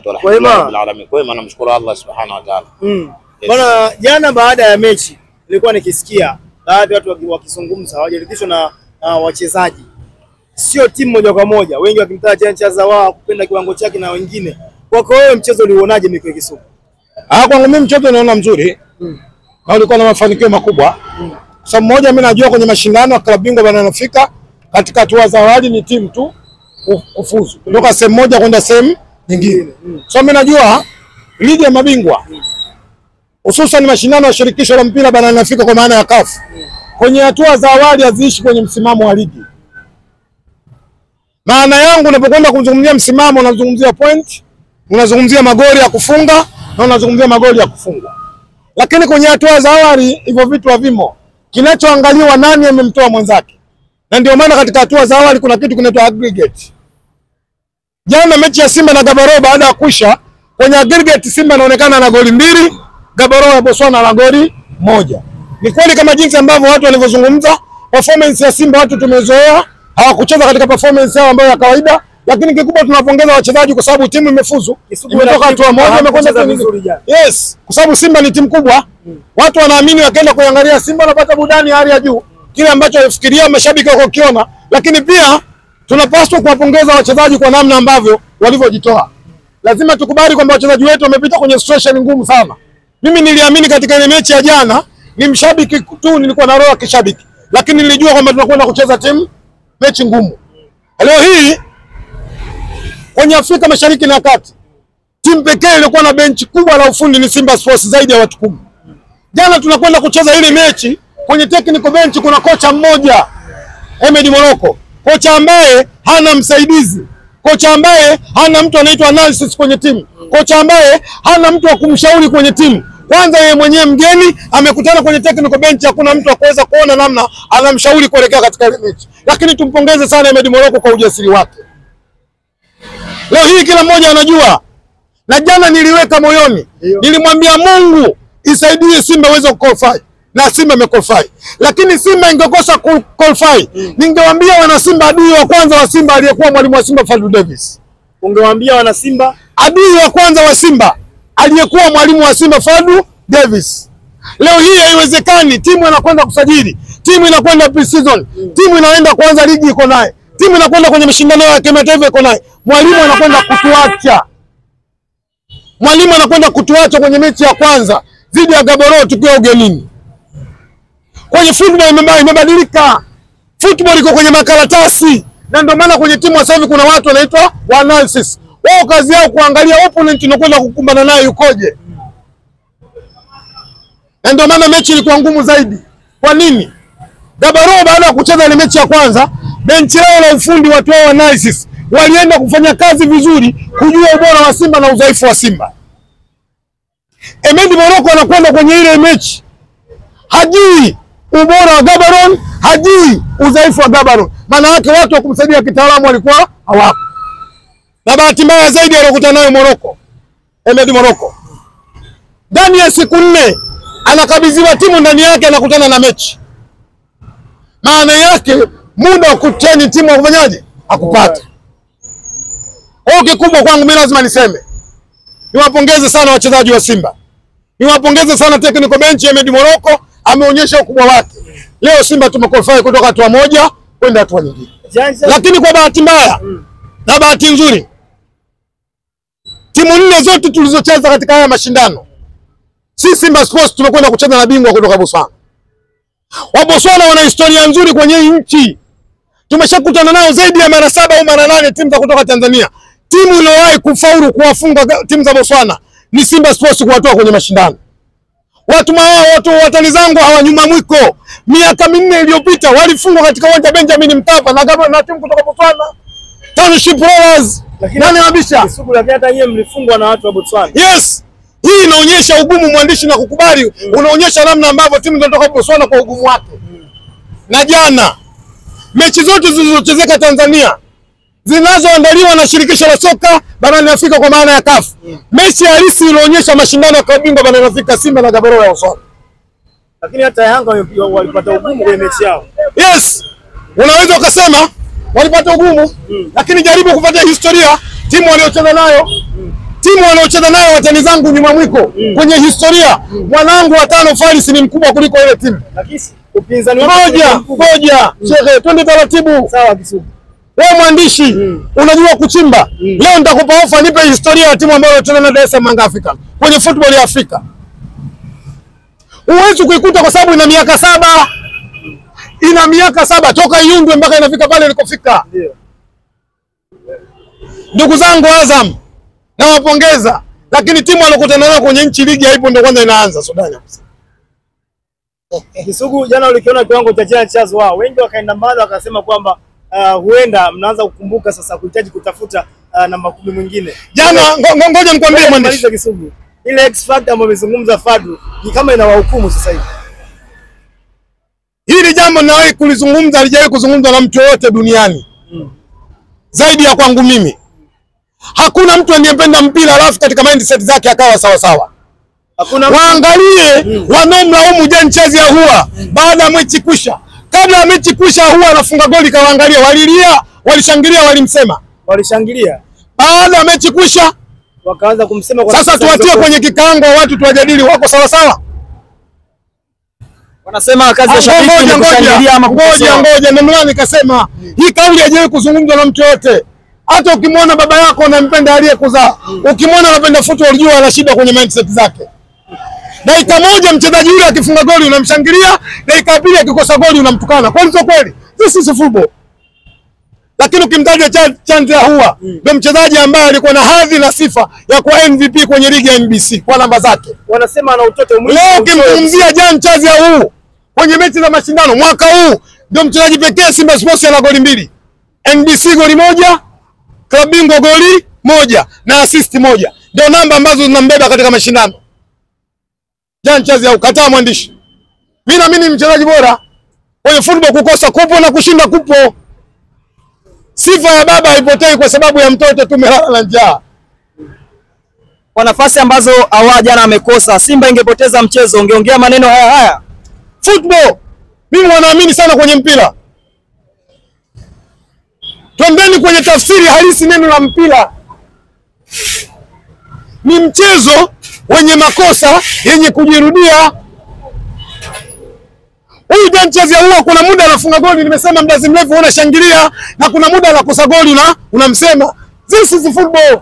barakatuh. Alhamdulillah alamin. Kwa hiyo namshukuru Allah subhanahu wa ta'ala. Bwana, jana baada ya mechi nilikuwa nikisikia baadhi ya watu wakizungumza hawajaridhishwa na wachezaji. Sio timu moja kwa moja. Wengi wakimtaja Jean Ahoua kupenda kiwango chake na wengine. Kwako wewe mchezo ulionaje Mike Kisugu? Kwangu mimi mchezo naona mzuri. Na ulikuwa na mafanikio makubwa. Sababu moja mimi najua kwenye mashindano ya klabu bingwa yanafika katika hatua za awali ni timu tu kufuzu. Kutoka sehemu moja kwenda sehemu nyingine. So mimi najua ligi ya mabingwa hususan mashindano ya shirikisho la mpira barani Afrika kwa maana ya CAF. Kwenye hatua za awali haziishi kwenye msimamo wa ligi. Maana yangu unapokwenda kuzungumzia msimamo unazungumzia point, unazungumzia magoli ya kufunga na unazungumzia magoli ya kufungwa. Lakini kwenye hatua za awali hivyo vitu havimo. Kinachoangaliwa nani amemtoa mwenzake. Na ndio maana katika hatua za awali kuna kitu kinaitwa aggregate. Jana mechi ya Simba na Gaborone baada ya kuisha kwenye aggregate Simba inaonekana na goli 2, Gaborone ya Botswana na goli 1. Ni kweli kama jinsi ambavyo watu walivyozungumza, performance ya Simba watu tumezoea, hawakucheza katika performance yao ambayo ya kawaida, lakini kikubwa tunapongeza wachezaji kwa sababu timu imefuzu. Imetoka hatua moja imekwenda vizuri. Yes, kwa sababu Simba ni timu kubwa. Watu wanaamini wakaenda kuangalia Simba wanapata burudani hali ya juu. Kile ambacho walifikiria mashabiki wako kiona, lakini pia tunapaswa kuwapongeza wachezaji kwa namna ambavyo walivyojitoa. Lazima tukubali kwamba wachezaji wetu wamepita kwenye situation ngumu sana. Mimi niliamini katika ile mechi ya jana, ni mshabiki tu nilikuwa na roho ya kishabiki, lakini nilijua kwamba tunakwenda kucheza timu mechi ngumu. Leo hii kwenye Afrika Mashariki na Kati, timu pekee ilikuwa na benchi kubwa la ufundi ni Simba Sports zaidi ya watu 10. Jana tunakwenda kucheza ile mechi kwenye technical bench kuna kocha mmoja Ahmed Morocco, kocha ambaye hana msaidizi, kocha ambaye hana mtu anaitwa analysis kwenye timu, kocha ambaye hana mtu wa kumshauri kwenye timu. Kwanza yeye mwenyewe mgeni amekutana kwenye technical bench, hakuna mtu akaweza kuona namna anamshauri kuelekea katika ile mechi. Lakini tumpongeze sana Ahmed Morocco kwa ujasiri wake. Leo hii kila mmoja anajua. Na jana niliweka moyoni, nilimwambia Mungu isaidie Simba iweze kuqualify. Na Simba imequalify. Lakini Simba ingekosa qualify, ningewaambia wana Simba adui wa kwanza wa Simba aliyekuwa mwalimu wa Simba Fadlu Davis. Ungewaambia wana Simba adui wa kwanza wa Simba aliyekuwa mwalimu wa Simba Fadlu Davis. Leo hii haiwezekani timu inakwenda kusajili, timu inakwenda pre-season, timu inaenda kuanza ligi iko naye, timu inakwenda kwenye mashindano ya kimataifa iko naye. Mwalimu anakwenda kutuacha. Mwalimu anakwenda kutuacha kwenye mechi ya kwanza dhidi ya Gaborone tukiwa ugenini. Kwenye football imebadilika. Football iko kwenye makaratasi. Na ndio maana kwenye timu sasa hivi kuna watu wanaitwa analysis. Wao kazi yao kuangalia opponent unakwenda kukumbana naye yukoje. Na ndio maana mechi ilikuwa ngumu zaidi. Kwa nini? Gaborone baada ya kucheza ile mechi ya kwanza, benchi lao la ufundi watu wao analysis walienda kufanya kazi vizuri kujua ubora wa Simba na udhaifu wa Simba. Ahmed Morocco anakwenda kwenye ile mechi hajui ubora wa Gaborone, hajui udhaifu wa Gaborone. Maana yake watu wa kumsaidia kitaalamu walikuwa hawako. Na bahati mbaya zaidi aliyokutana nayo Morocco, Ahmed Morocco, ndani ya siku 4 anakabidhiwa timu ndani yake anakutana na mechi. Maana yake muda wa kutrain timu kufanyaje? Hakupata. Kikubwa kwangu mimi lazima niseme, niwapongeze sana wachezaji wa Simba. Niwapongeze sana technical bench ya Ahmed Morocco, ameonyesha ukubwa wake. Leo Simba tumequalify kutoka hatua moja kwenda hatua nyingine. Lakini kwa bahati mbaya na bahati nzuri, timu 4 zote tulizocheza katika haya mashindano, si Simba Sports tumekwenda kucheza na bingwa kutoka Botswana. Wa Botswana wana historia nzuri kwenye nchi. Tumeshakutana nao zaidi ya mara 7 au mara 8 timu za kutoka Tanzania. Timu iliyowahi kufaulu kuwafunga timu za Botswana ni Simba Sports kuwatoa kwenye mashindano. Watu watani zangu hawanyuma mwiko. Miaka 4 iliyopita walifungwa katika uwanja Benjamin Mkapa na timu kutoka Botswana. Township Rollers. Nani mabisha? Kisugu la hata yeye mlifungwa na watu wa Botswana. Yes. Hii inaonyesha ugumu mwandishi na kukubali. Unaonyesha namna ambavyo timu zinatoka Botswana kwa ugumu wake. Na jana mechi zote zilizochezeka Tanzania zinazoandaliwa na shirikisho la soka barani Afrika kwa maana ya CAF. Mechi halisi ilionyesha mashindano ya klabu bingwa barani Afrika, Simba na Gaborone ya Botswana. Lakini hata Yanga walipata ugumu kwenye mechi yao. Yes. Unaweza ukasema walipata ugumu, lakini jaribu kufuata historia timu waliocheza nayo. Timu wanaocheza nayo watani zangu nyuma mwiko kwenye historia, mwanangu wa 5 Faris ni mkubwa kuliko ile timu. Lakini upinzani Ngoja, shehe, twende taratibu. Sawa Kisugu. Wewe mwandishi, unajua kuchimba. Leo nitakupa ofa, nipe historia ya timu ambayo inacheza na Dar es Salaam Africa kwenye football ya Afrika. Huwezi kuikuta kwa sababu ina miaka 7. Ina miaka 7 toka iundwe mpaka inafika pale ilikofika. Ndio. Ndugu zangu Azam, nawapongeza, lakini timu alokutana nayo kwenye nchi ligi haipo, ndio kwanza inaanza Sudan hapo. Kisugu, jana ulikiona kiwango cha Jean Charles wao. Wengi wakaenda mbali wakasema kwamba huenda mnaanza kukumbuka sasa kuhitaji kutafuta namba 10 mwingine. Jana ngoja nikwambie mwandishi Kisugu. Ile X factor ambayo amezungumza Fadlu ni kama inawahukumu sasa hivi. Hili jambo nawahi kulizungumza, halijawahi kuzungumzwa na mtu yote duniani. Zaidi ya kwangu mimi. Hakuna mtu anayependa mpira alafu katika mindset zake akawa sawa sawa. Waangalie wanaomlaumu Jean Charles Ahoua baada ya mechi kwisha. Kabla ya mechi kwisha Ahoua anafunga goli, kawaangalia, walilia, walishangilia, walimsema. Walishangilia. Baada ya mechi kwisha wakaanza kumsema kwa sasa tuwatie kwenye kikango watu tuwajadili wako sawa sawa. Wanasema kazi ya shabiki ni kushangilia ama kukosoa. Ngoja ndio maana nikasema hii kauli haijawahi kuzungumzwa na mtu yote. Hata ukimwona baba yako unampenda aliyekuzaa, ukimwona anapenda football jua ana shida kwenye mindset zake. Dakika moja mchezaji yule akifunga goli unamshangilia, dakika pili akikosa goli unamtukana. Kwani sio kweli? This is football. Lakini ukimtaja Charles Ahoua ndio mchezaji ambaye alikuwa na hadhi na sifa ya kuwa MVP kwenye ligi ya NBC kwa namba zake. Wanasema ana utoto mwingi. Leo ukimzungumzia Jean Charles Ahoua kwenye mechi za mashindano mwaka huu ndio mchezaji pekee Simba Sports ana goli 2. NBC goli 1, Klabu Bingwa goli 1 na assist 1. Ndio namba ambazo zinambeba katika mashindano. Jean Charles Ahoua, kataa mwandishi. Mimi naamini mchezaji bora kwenye football. Kukosa kupo na kushinda kupo. Sifa ya baba haipotei kwa sababu ya mtoto tumelala na njaa. Kwa nafasi ambazo Ahoua jana amekosa, Simba ingepoteza mchezo, ungeongea maneno haya. Football. Mimi wanaamini sana kwenye mpira. Twendeni kwenye tafsiri halisi neno la mpira. Ni mchezo wenye makosa yenye kujirudia. Huyu Jean Charles Ahoua kuna muda anafunga goli, nimesema muda mrefu unashangilia, na kuna muda anakosa goli na unamsema. This is football.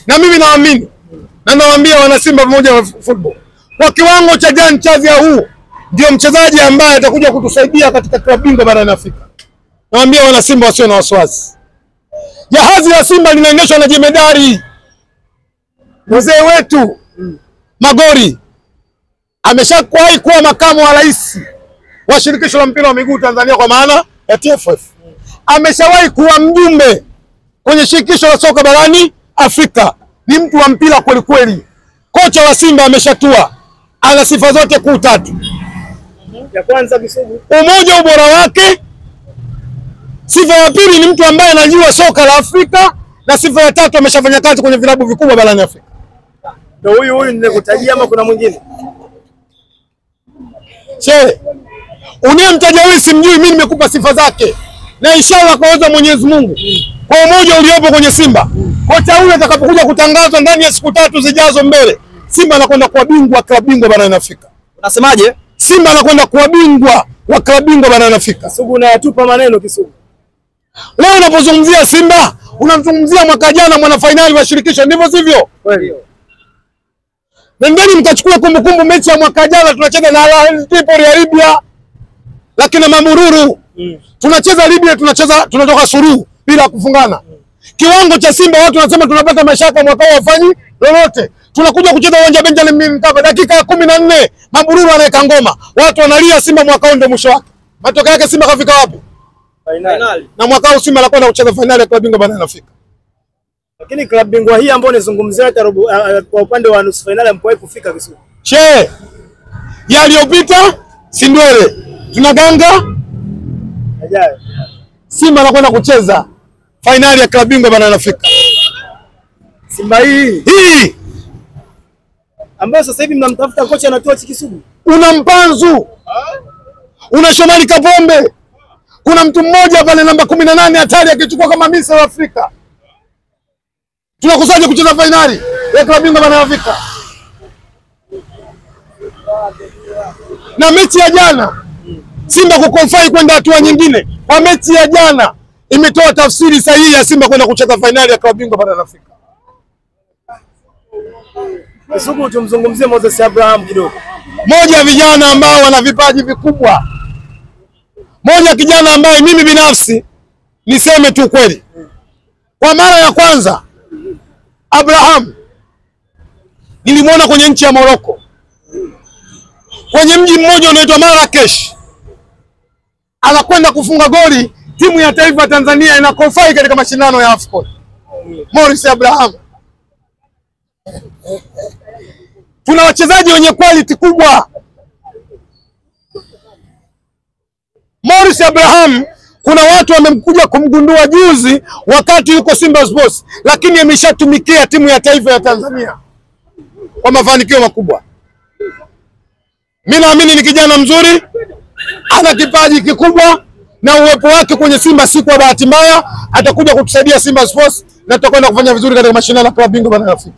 Na mimi naamini na nawaambia wana Simba pamoja na football, kwa kiwango cha Jean Charles Ahoua ndio mchezaji ambaye atakuja kutusaidia katika Klabu Bingwa barani Afrika. Nawaambia wana Simba wasio na wasiwasi. Jahazi la Simba linaendeshwa na jemedari mzee wetu Magori. Ameshawahi kuwa makamu wa rais wa shirikisho la mpira wa miguu Tanzania kwa maana ya TFF. Ameshawahi kuwa mjumbe kwenye shirikisho la soka barani Afrika. Ni mtu wa mpira kweli kweli. Kocha wa Simba ameshatua. Ana sifa zote kuu 3. Ya kwanza Kisugu, umoja, ubora wake. Sifa ya pili ni mtu ambaye anajua soka la Afrika, na sifa ya 3 ameshafanya kazi kwenye vilabu vikubwa barani Afrika. Ndio huyu nimekutajia ama kuna mwingine? Che, unayemtaja wewe simjui, mimi nimekupa sifa zake. Na inshallah kwa uwezo Mwenyezi Mungu, kwa umoja uliopo kwenye Simba, kocha huyu atakapokuja kutangazwa ndani ya siku 3 zijazo mbele, Simba anakwenda kuwa bingwa wa Klabu Bingwa barani Afrika. Unasemaje? Simba anakwenda kuwa bingwa wa Klabu Bingwa barani Afrika. Kisugu unayatupa maneno Kisugu. Leo unapozungumzia Simba, unamzungumzia mwaka jana mwana finali wa shirikisho, ndivyo sivyo? Kweli. Nendeni mtachukua kumbukumbu mechi ya mwaka jana tunacheza na Al Ahly Tripoli ya Libya. Lakini Mamururu. Tunacheza Libya, tunatoka suru bila kufungana. Kiwango cha Simba watu wanasema tunapata mashaka mwaka huu wafanyi lolote. Tunakuja kucheza uwanja Benjamin Mkapa dakika ya 14 Mamururu anaweka ngoma. Watu wanalia Simba mwaka huu ndio mwisho wake. Matokeo yake Simba kafika wapi? Finali. Na mwaka huu Simba anakwenda kucheza finali ya Klabu Bingwa barani Afrika. Lakini Klabu Bingwa hii ambayo nizungumzia kwa upande wa nusu finali mkoa kufika Kisugu. Che, yaliyopita si ndwele. Tunaganga ajaye. Simba anakwenda kucheza finali ya Klabu Bingwa barani Afrika. Simba hii ambayo sasa hivi mnamtafuta kocha anatoa Kisugu. Una Mpanzu. Una Shomari Kapombe. Kuna mtu mmoja pale namba 18 hatari akichukua kama Misri Afrika. Tunakusaje kucheza fainali ya klabu bingwa barani Afrika? Na mechi ya jana Simba kukonfai kwenda hatua nyingine, kwa mechi ya jana imetoa tafsiri sahihi ya Simba kwenda kucheza fainali ya klabu bingwa barani Afrika. Kisugu, tumzungumzie Moses Abraham kidogo. Moja ya vijana ambao wana vipaji vikubwa. Moja kijana ambaye mimi binafsi niseme tu kweli, kwa mara ya kwanza Abraham nilimwona kwenye nchi ya Morocco, kwenye mji mmoja unaitwa Marrakesh, anakwenda kufunga goli, timu ya taifa ya Tanzania inakonfai katika mashindano ya AFCON. Morris Abraham. Tuna wachezaji wenye quality kubwa. Morris Abraham, kuna watu wamekuja kumgundua juzi wakati yuko Simba Sports, lakini ameshatumikia timu ya taifa ya Tanzania kwa mafanikio makubwa. Mimi naamini ni kijana mzuri, ana kipaji kikubwa, na uwepo wake kwenye Simba si kwa bahati mbaya, atakuja kutusaidia Simba Sports na tutakwenda kufanya vizuri katika mashindano ya klabu bingwa barani Afrika.